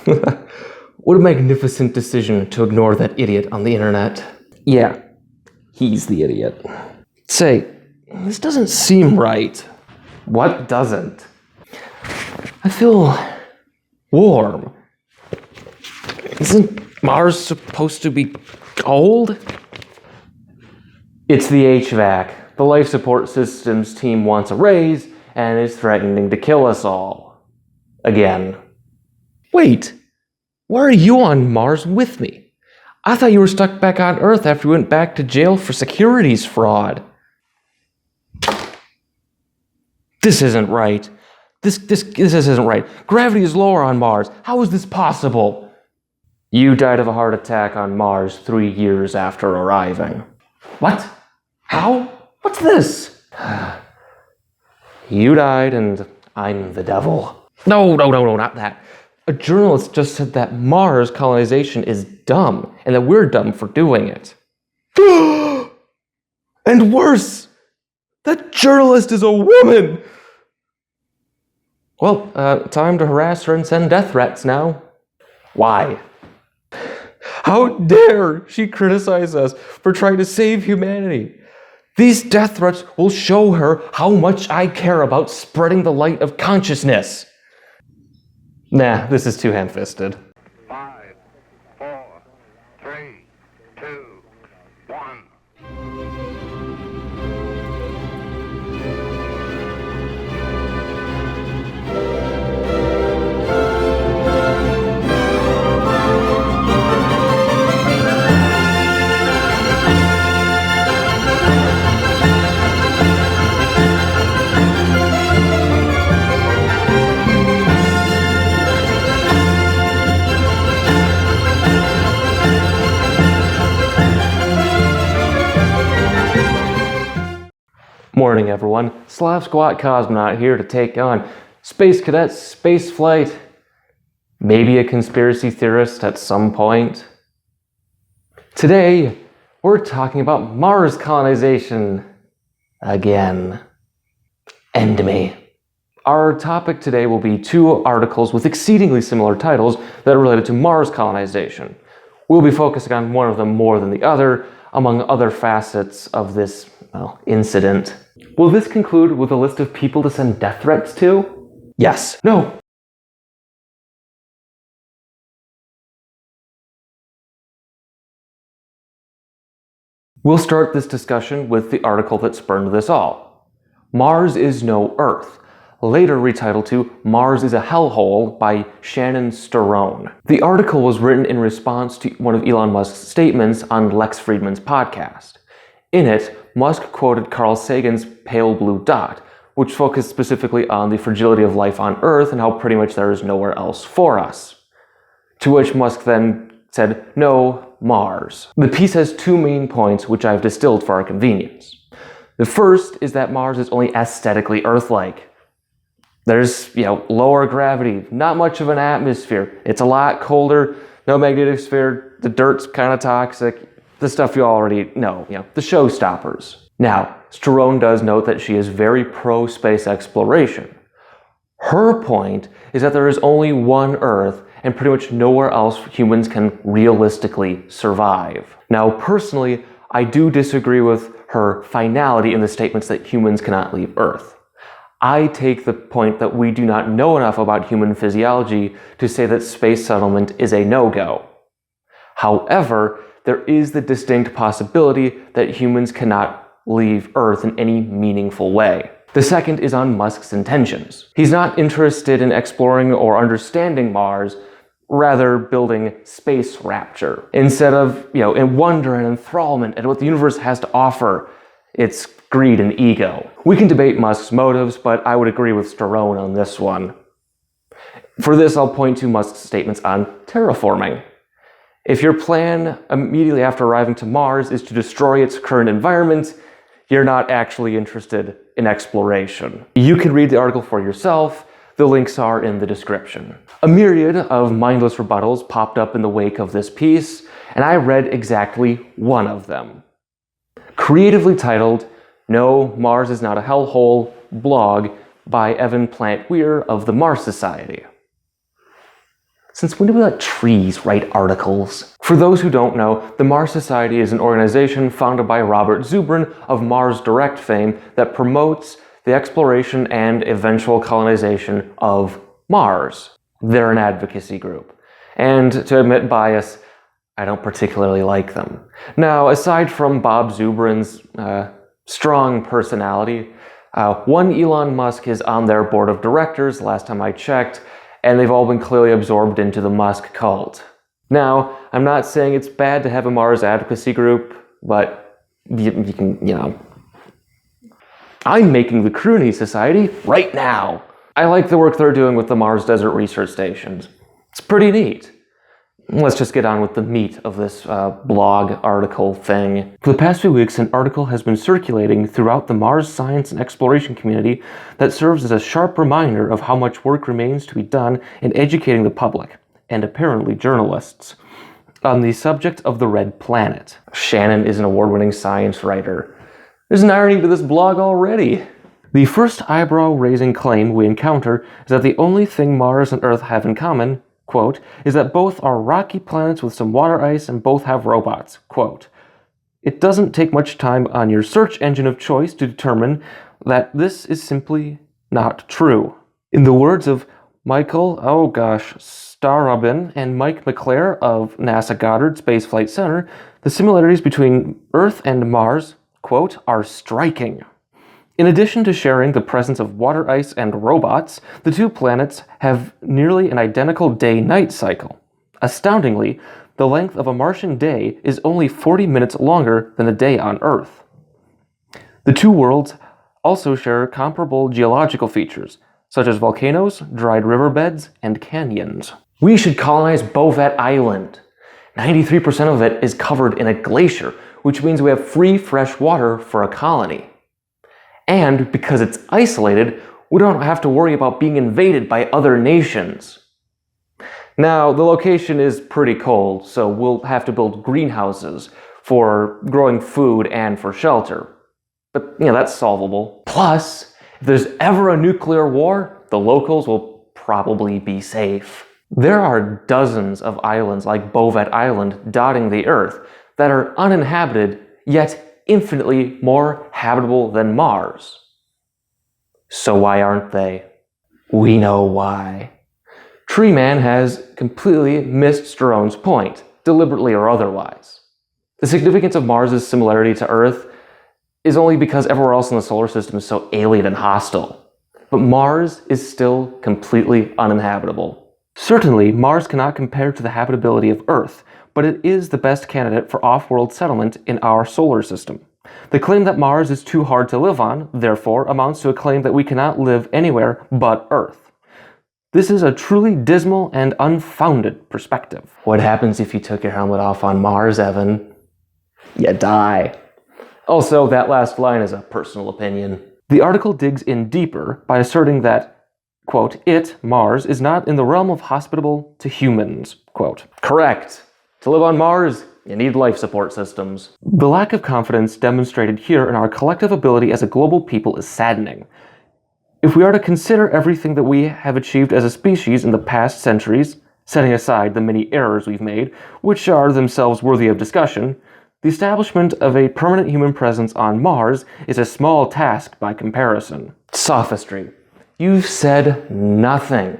What a magnificent decision to ignore that idiot on the internet. Yeah, he's the idiot. Say, this doesn't seem right. What doesn't? I feel warm. Isn't Mars supposed to be cold? It's the HVAC. The life support systems team wants a raise and is threatening to kill us all. Again. Wait, why are you on Mars with me? I thought you were stuck back on Earth after we went back to jail for securities fraud. This isn't right. This isn't right. Gravity is lower on Mars. How is this possible? You died of a heart attack on Mars 3 years after arriving. What? How? What's this? You died and I'm the devil. No, not that. A journalist just said that Mars colonization is dumb and that we're dumb for doing it. And worse, that journalist is a woman! Well, time to harass her and send death threats now. Why? How dare she criticize us for trying to save humanity? These death threats will show her how much I care about spreading the light of consciousness. Nah, this is too ham-fisted. 5, 4, 3, 2, 1. Morning, everyone. Slav Squat Cosmonaut here to take on Space Cadet Space Flight. Maybe a conspiracy theorist at some point. Today, we're talking about Mars colonization. Again. End me. Our topic today will be 2 articles with exceedingly similar titles that are related to Mars colonization. We'll be focusing on one of them more than the other, among other facets of this, incident. Will this conclude with a list of people to send death threats to? Yes. No. We'll start this discussion with the article that spurned this all. Mars is no Earth, later retitled to Mars is a Hellhole by Shannon Stirone. The article was written in response to one of Elon Musk's statements on Lex Fridman's podcast. In it, Musk quoted Carl Sagan's Pale Blue Dot, which focused specifically on the fragility of life on Earth and how pretty much there is nowhere else for us. To which Musk then said, no, Mars. The piece has 2 main points which I've distilled for our convenience. The first is that Mars is only aesthetically Earth-like. There's, lower gravity, not much of an atmosphere. It's a lot colder, no magnetosphere, the dirt's kind of toxic, the stuff you already know, the showstoppers. Now, Stirone does note that she is very pro-space exploration. Her point is that there is only one Earth and pretty much nowhere else humans can realistically survive. Now, personally, I do disagree with her finality in the statements that humans cannot leave Earth. I take the point that we do not know enough about human physiology to say that space settlement is a no-go. However, there is the distinct possibility that humans cannot leave Earth in any meaningful way. The second is on Musk's intentions. He's not interested in exploring or understanding Mars, rather building space rapture. Instead of, in wonder and enthrallment at what the universe has to offer, it's greed and ego. We can debate Musk's motives, but I would agree with Stirone on this one. For this, I'll point to Musk's statements on terraforming. If your plan immediately after arriving to Mars is to destroy its current environment, you're not actually interested in exploration. You can read the article for yourself. The links are in the description. A myriad of mindless rebuttals popped up in the wake of this piece, and I read exactly one of them. Creatively titled, No, Mars is Not a Hellhole, blog by Evan Plant-Weir of the Mars Society. Since when do we let trees write articles? For those who don't know, the Mars Society is an organization founded by Robert Zubrin of Mars Direct fame that promotes the exploration and eventual colonization of Mars. They're an advocacy group. And to admit bias, I don't particularly like them. Now, aside from Bob Zubrin's strong personality, one Elon Musk is on their board of directors, last time I checked, and they've all been clearly absorbed into the Musk cult. Now, I'm not saying it's bad to have a Mars advocacy group, but you can. I'm making the Croonie Society right now. I like the work they're doing with the Mars Desert Research Stations. It's pretty neat. Let's just get on with the meat of this blog article thing. For the past few weeks, an article has been circulating throughout the Mars science and exploration community that serves as a sharp reminder of how much work remains to be done in educating the public, and apparently journalists, on the subject of the Red Planet. Shannon is an award-winning science writer. There's an irony to this blog already. The first eyebrow-raising claim we encounter is that the only thing Mars and Earth have in common, quote, is that both are rocky planets with some water ice and both have robots, quote. It doesn't take much time on your search engine of choice to determine that this is simply not true. In the words of Michael, Starobin and Mike McClare of NASA Goddard Space Flight Center, the similarities between Earth and Mars, quote, are striking. In addition to sharing the presence of water ice and robots, the two planets have nearly an identical day-night cycle. Astoundingly, the length of a Martian day is only 40 minutes longer than a day on Earth. The two worlds also share comparable geological features, such as volcanoes, dried riverbeds, and canyons. We should colonize Beaufort Island. 93% of it is covered in a glacier, which means we have free fresh water for a colony. And because it's isolated, we don't have to worry about being invaded by other nations. Now, the location is pretty cold, so we'll have to build greenhouses for growing food and for shelter. But, that's solvable. Plus, if there's ever a nuclear war, the locals will probably be safe. There are dozens of islands like Beaufort Island dotting the Earth that are uninhabited, yet infinitely more habitable than Mars. So why aren't they? We know why. Tree Man has completely missed Stirone's point, deliberately or otherwise. The significance of Mars' similarity to Earth is only because everywhere else in the solar system is so alien and hostile. But Mars is still completely uninhabitable. Certainly, Mars cannot compare to the habitability of Earth, but it is the best candidate for off-world settlement in our solar system. The claim that Mars is too hard to live on, therefore, amounts to a claim that we cannot live anywhere but Earth. This is a truly dismal and unfounded perspective. What happens if you took your helmet off on Mars, Evan? You die. Also, that last line is a personal opinion. The article digs in deeper by asserting that, quote, Mars, is not in the realm of hospitable to humans, quote. Correct. To live on Mars, you need life support systems. The lack of confidence demonstrated here in our collective ability as a global people is saddening. If we are to consider everything that we have achieved as a species in the past centuries, setting aside the many errors we've made, which are themselves worthy of discussion, the establishment of a permanent human presence on Mars is a small task by comparison. Sophistry. You've said nothing.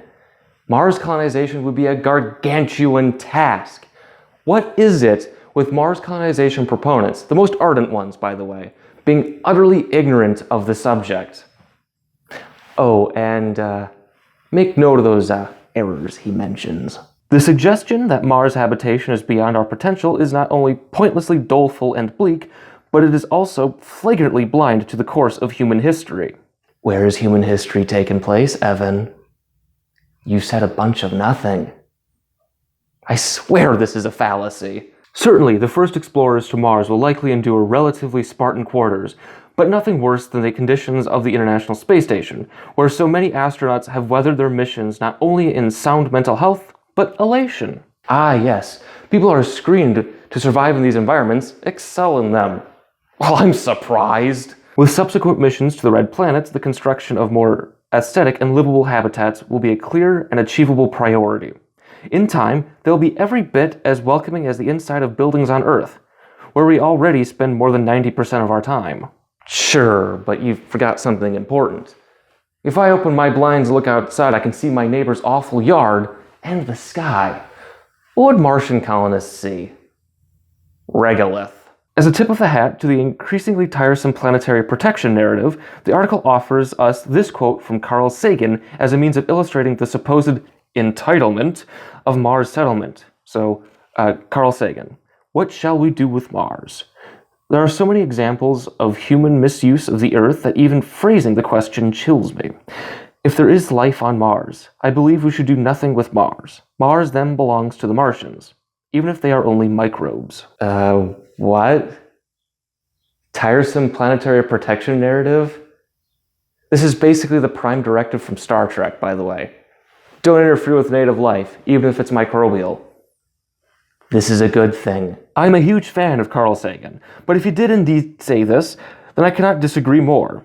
Mars colonization would be a gargantuan task. What is it with Mars colonization proponents, the most ardent ones, by the way, being utterly ignorant of the subject? Oh, and make note of those errors he mentions. The suggestion that Mars habitation is beyond our potential is not only pointlessly doleful and bleak, but it is also flagrantly blind to the course of human history. Where has human history taken place, Evan? You said a bunch of nothing. I swear this is a fallacy. Certainly, the first explorers to Mars will likely endure relatively Spartan quarters, but nothing worse than the conditions of the International Space Station, where so many astronauts have weathered their missions not only in sound mental health, but elation. Ah, yes. People are screened to survive in these environments, excel in them. Well, I'm surprised. With subsequent missions to the Red Planets, the construction of more aesthetic and livable habitats will be a clear and achievable priority. In time, they'll be every bit as welcoming as the inside of buildings on Earth, where we already spend more than 90% of our time. Sure, but you forgot something important. If I open my blinds and look outside, I can see my neighbor's awful yard and the sky. What would Martian colonists see? Regolith. As a tip of the hat to the increasingly tiresome planetary protection narrative, the article offers us this quote from Carl Sagan as a means of illustrating the supposed entitlement of Mars settlement. So, Carl Sagan, what shall we do with Mars? There are so many examples of human misuse of the Earth that even phrasing the question chills me. If there is life on Mars, I believe we should do nothing with Mars. Mars then belongs to the Martians, even if they are only microbes. What? Tiresome planetary protection narrative? This is basically the prime directive from Star Trek, by the way. Don't interfere with native life, even if it's microbial. This is a good thing. I'm a huge fan of Carl Sagan, but if he did indeed say this, then I cannot disagree more.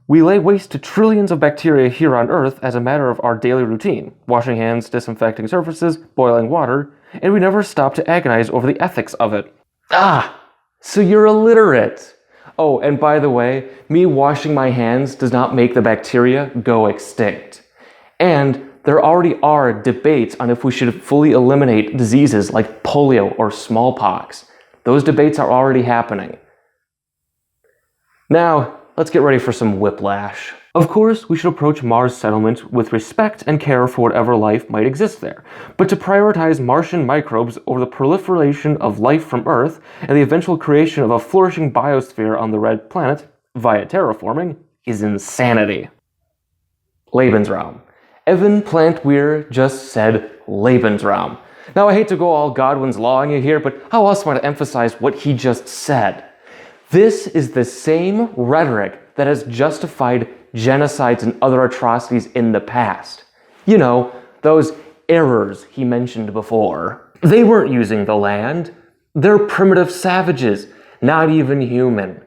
We lay waste to trillions of bacteria here on Earth as a matter of our daily routine, washing hands, disinfecting surfaces, boiling water, and we never stop to agonize over the ethics of it. So you're illiterate. Oh, and by the way, me washing my hands does not make the bacteria go extinct. And there already are debates on if we should fully eliminate diseases like polio or smallpox. Those debates are already happening. Now, let's get ready for some whiplash. Of course, we should approach Mars settlement with respect and care for whatever life might exist there, but to prioritize Martian microbes over the proliferation of life from Earth and the eventual creation of a flourishing biosphere on the red planet via terraforming is insanity. Lebensraum. Evan Plant-Weir just said Lebensraum. Now, I hate to go all Godwin's Law on you here, but how else am I to emphasize what he just said? This is the same rhetoric that has justified genocides and other atrocities in the past. You know, those errors he mentioned before. They weren't using the land. They're primitive savages, not even human.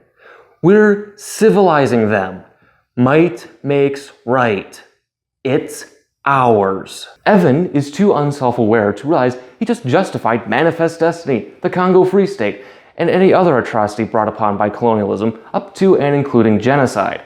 We're civilizing them. Might makes right. It's ours. Evan is too unself-aware to realize he just justified Manifest Destiny, the Congo Free State, and any other atrocity brought upon by colonialism up to and including genocide.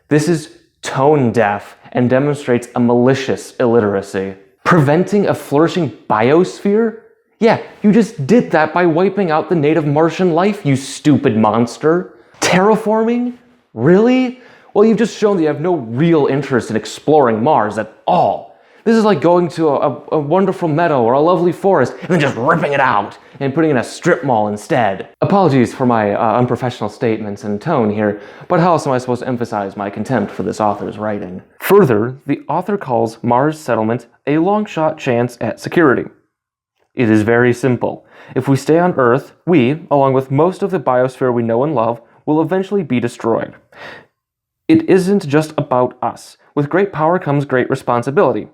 This is tone deaf and demonstrates a malicious illiteracy. Preventing a flourishing biosphere? Yeah, you just did that by wiping out the native Martian life, you stupid monster. Terraforming? Really? Well, you've just shown that you have no real interest in exploring Mars at all. This is like going to a wonderful meadow or a lovely forest and then just ripping it out and putting in a strip mall instead. Apologies for my unprofessional statements and tone here, but how else am I supposed to emphasize my contempt for this author's writing? Further, the author calls Mars settlement a long-shot chance at security. It is very simple. If we stay on Earth, we, along with most of the biosphere we know and love, will eventually be destroyed. It isn't just about us. With great power comes great responsibility,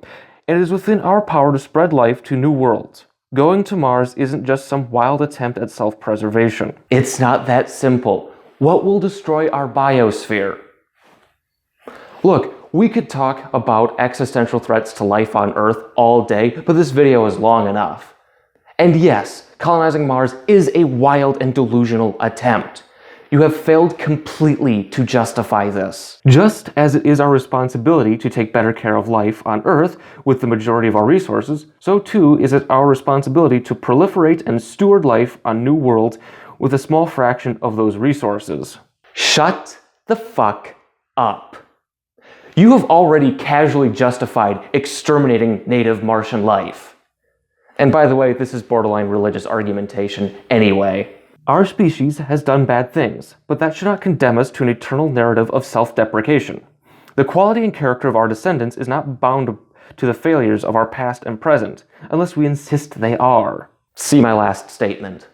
and it is within our power to spread life to new worlds. Going to Mars isn't just some wild attempt at self-preservation. It's not that simple. What will destroy our biosphere? Look, we could talk about existential threats to life on Earth all day, but this video is long enough. And yes, colonizing Mars is a wild and delusional attempt. You have failed completely to justify this. Just as it is our responsibility to take better care of life on Earth with the majority of our resources, so too is it our responsibility to proliferate and steward life on new worlds with a small fraction of those resources. Shut the fuck up. You have already casually justified exterminating native Martian life. And by the way, this is borderline religious argumentation anyway. Our species has done bad things, but that should not condemn us to an eternal narrative of self-deprecation. The quality and character of our descendants is not bound to the failures of our past and present, unless we insist they are. See my last statement.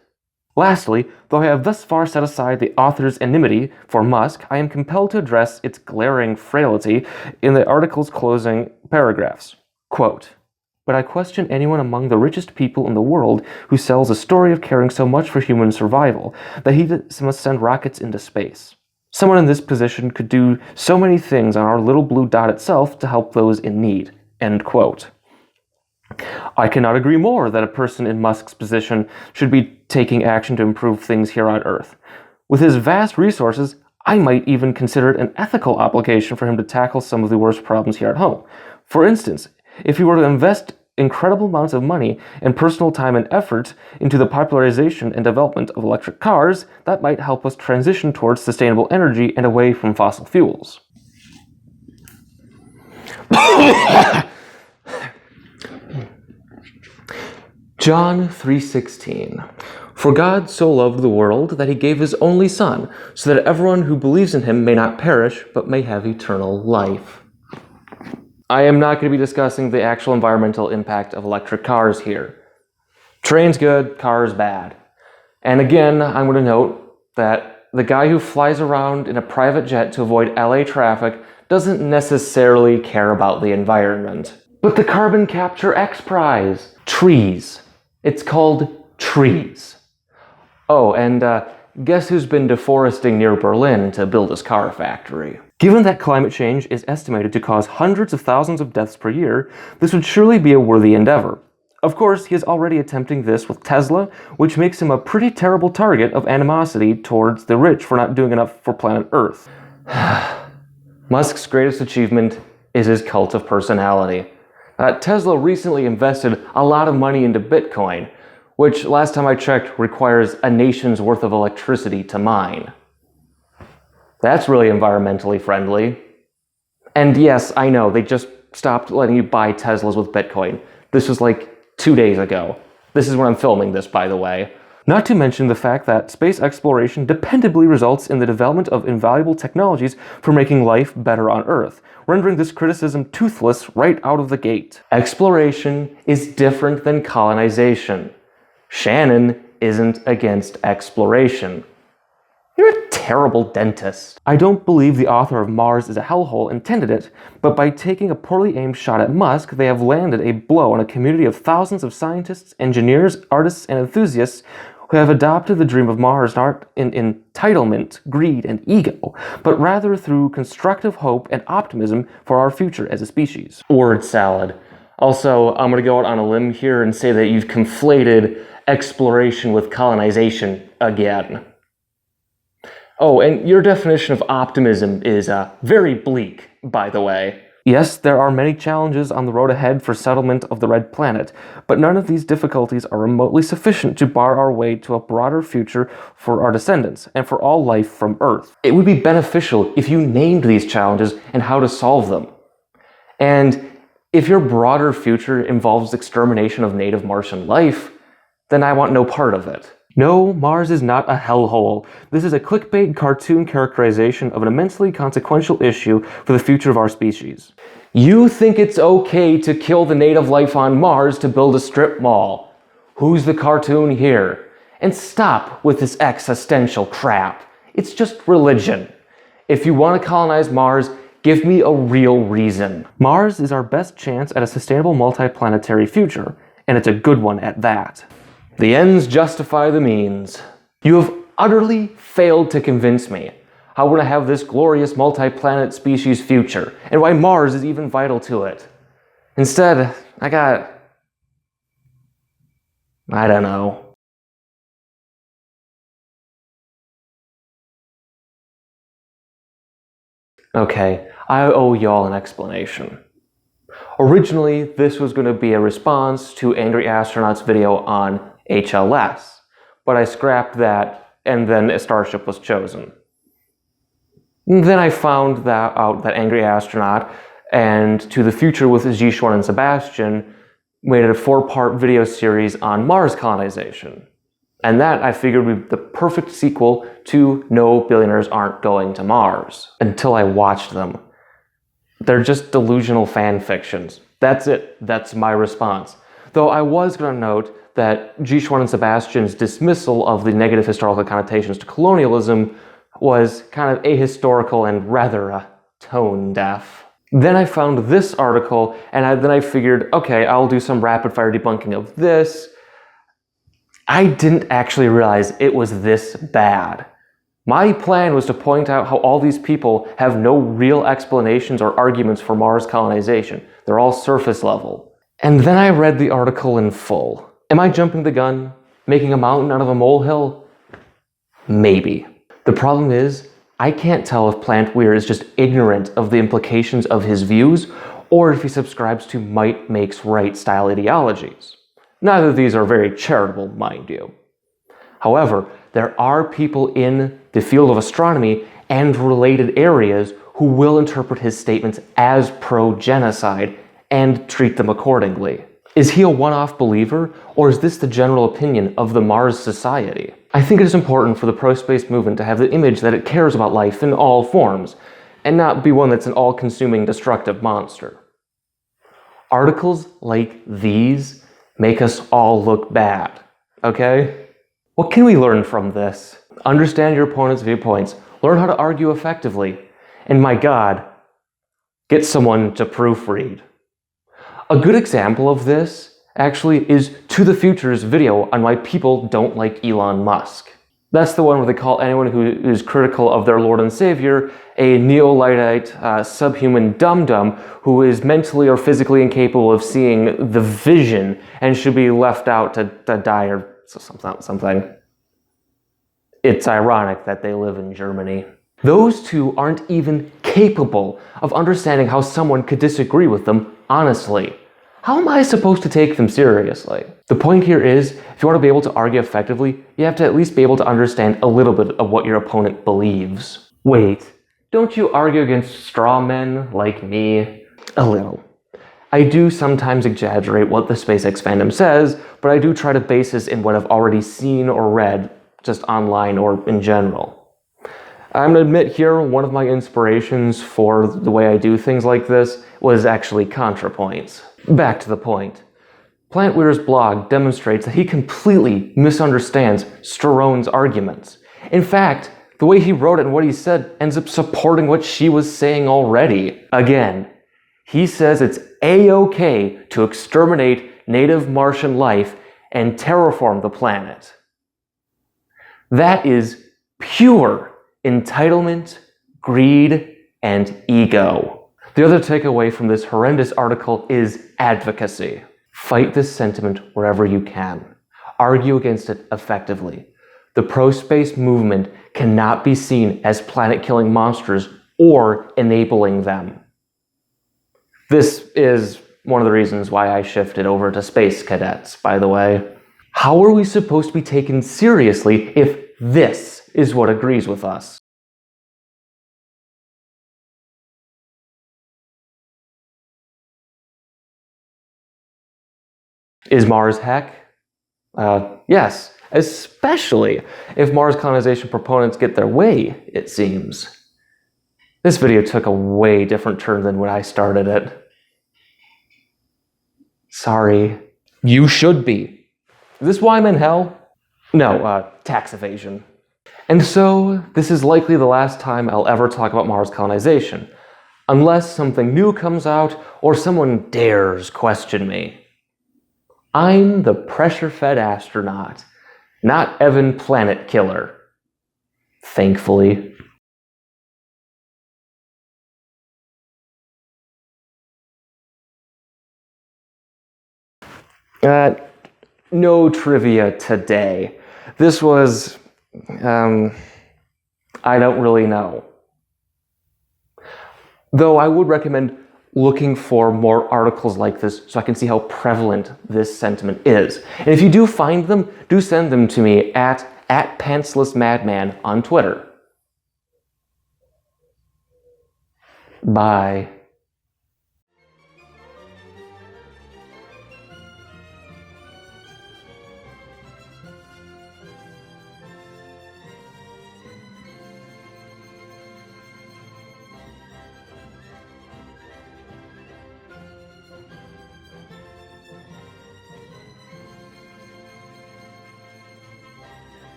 Lastly, though I have thus far set aside the author's enmity for Musk, I am compelled to address its glaring frailty in the article's closing paragraphs. Quote, "But I question anyone among the richest people in the world who sells a story of caring so much for human survival that he must send rockets into space. Someone in this position could do so many things on our little blue dot itself to help those in need." End quote. I cannot agree more that a person in Musk's position should be taking action to improve things here on Earth. With his vast resources, I might even consider it an ethical obligation for him to tackle some of the worst problems here at home. For instance, if he were to invest incredible amounts of money and personal time and effort into the popularization and development of electric cars, that might help us transition towards sustainable energy and away from fossil fuels. John 3:16. For God so loved the world that he gave his only Son, so that everyone who believes in him may not perish, but may have eternal life. I am not going to be discussing the actual environmental impact of electric cars here. Trains good, cars bad. And again, I'm going to note that the guy who flies around in a private jet to avoid LA traffic doesn't necessarily care about the environment. But the Carbon Capture X Prize. Trees. It's called trees. Oh, and guess who's been deforesting near Berlin to build his car factory? Given that climate change is estimated to cause hundreds of thousands of deaths per year, this would surely be a worthy endeavor. Of course, he is already attempting this with Tesla, which makes him a pretty terrible target of animosity towards the rich for not doing enough for planet Earth. Musk's greatest achievement is his cult of personality. Tesla recently invested a lot of money into Bitcoin, which last time I checked requires a nation's worth of electricity to mine. That's really environmentally friendly. And yes, I know, they just stopped letting you buy Teslas with Bitcoin. This was like 2 days ago. This is when I'm filming this, by the way. Not to mention the fact that space exploration dependably results in the development of invaluable technologies for making life better on Earth, rendering this criticism toothless right out of the gate. Exploration is different than colonization. Shannon isn't against exploration. You're a terrible dentist. I don't believe the author of Mars is a Hellhole intended it, but by taking a poorly aimed shot at Musk, they have landed a blow on a community of thousands of scientists, engineers, artists, and enthusiasts who have adopted the dream of Mars not in entitlement, greed, and ego, but rather through constructive hope and optimism for our future as a species. Word salad. Also, I'm going to go out on a limb here and say that you've conflated exploration with colonization again. Oh, and your definition of optimism is very bleak, by the way. Yes, there are many challenges on the road ahead for settlement of the Red Planet, but none of these difficulties are remotely sufficient to bar our way to a broader future for our descendants and for all life from Earth. It would be beneficial if you named these challenges and how to solve them. And if your broader future involves extermination of native Martian life, then I want no part of it. No, Mars is not a hellhole. This is a clickbait cartoon characterization of an immensely consequential issue for the future of our species. You think it's okay to kill the native life on Mars to build a strip mall. Who's the cartoon here? And stop with this existential crap. It's just religion. If you want to colonize Mars, give me a real reason. Mars is our best chance at a sustainable multiplanetary future, and it's a good one at that. The ends justify the means. You have utterly failed to convince me how we're going to have this glorious multi-planet species future, and why Mars is even vital to it. Instead, I don't know. Okay, I owe y'all an explanation. Originally, this was going to be a response to Angry Astronaut's video on HLS, but I scrapped that and then a starship was chosen. Then I found out that Angry Astronaut and To the Future with Zishuan and Sebastian made a 4-part video series on Mars colonization. And that I figured would be the perfect sequel to No Billionaires Aren't Going to Mars. Until I watched them. They're just delusional fan fictions. That's it. That's my response. Though I was going to note that Zishuan and Sebastian's dismissal of the negative historical connotations to colonialism was kind of ahistorical and rather tone deaf. Then I found this article, and then I figured, okay, I'll do some rapid-fire debunking of this. I didn't actually realize it was this bad. My plan was to point out how all these people have no real explanations or arguments for Mars colonization. They're all surface level. And then I read the article in full. Am I jumping the gun? Making a mountain out of a molehill? Maybe. The problem is, I can't tell if Plant-Weir is just ignorant of the implications of his views, or if he subscribes to might makes right style ideologies. Neither of these are very charitable, mind you. However, there are people in the field of astronomy and related areas who will interpret his statements as pro-genocide and treat them accordingly. Is he a one-off believer, or is this the general opinion of the Mars Society? I think it is important for the pro-space movement to have the image that it cares about life in all forms, and not be one that's an all-consuming destructive monster. Articles like these make us all look bad, okay? What can we learn from this? Understand your opponent's viewpoints, learn how to argue effectively, and my God, get someone to proofread. A good example of this, actually, is To the Future's video on why people don't like Elon Musk. That's the one where they call anyone who is critical of their Lord and Savior a neo-Luddite, subhuman dum-dum who is mentally or physically incapable of seeing the vision and should be left out to die or something. It's ironic that they live in Germany. Those two aren't even capable of understanding how someone could disagree with them honestly. How am I supposed to take them seriously? The point here is, if you want to be able to argue effectively, you have to at least be able to understand a little bit of what your opponent believes. Wait, don't you argue against straw men like me? A little. I do sometimes exaggerate what the SpaceX fandom says, but I do try to base this in what I've already seen or read, just online or in general. I'm going to admit here, one of my inspirations for the way I do things like this was actually ContraPoints. Back to the point. Plant-Weir's blog demonstrates that he completely misunderstands Stirone's arguments. In fact, the way he wrote it and what he said ends up supporting what she was saying already. Again, he says it's A-okay to exterminate native Martian life and terraform the planet. That is pure entitlement, greed, and ego. The other takeaway from this horrendous article is advocacy. Fight this sentiment wherever you can. Argue against it effectively. The pro-space movement cannot be seen as planet-killing monsters or enabling them. This is one of the reasons why I shifted over to space cadets, by the way. How are we supposed to be taken seriously if this is what agrees with us? Is Mars heck? Yes, especially if Mars colonization proponents get their way, it seems. This video took a way different turn than when I started it. Sorry. You should be. Is this why I'm in hell? No, tax evasion. And so, this is likely the last time I'll ever talk about Mars colonization, unless something new comes out or someone dares question me. I'm the pressure-fed astronaut, not Evan Planet Killer. Thankfully. No trivia today. This was, I don't really know. Though I would recommend looking for more articles like this so I can see how prevalent this sentiment is. And if you do find them, do send them to me at pantslessmadman on Twitter. Bye.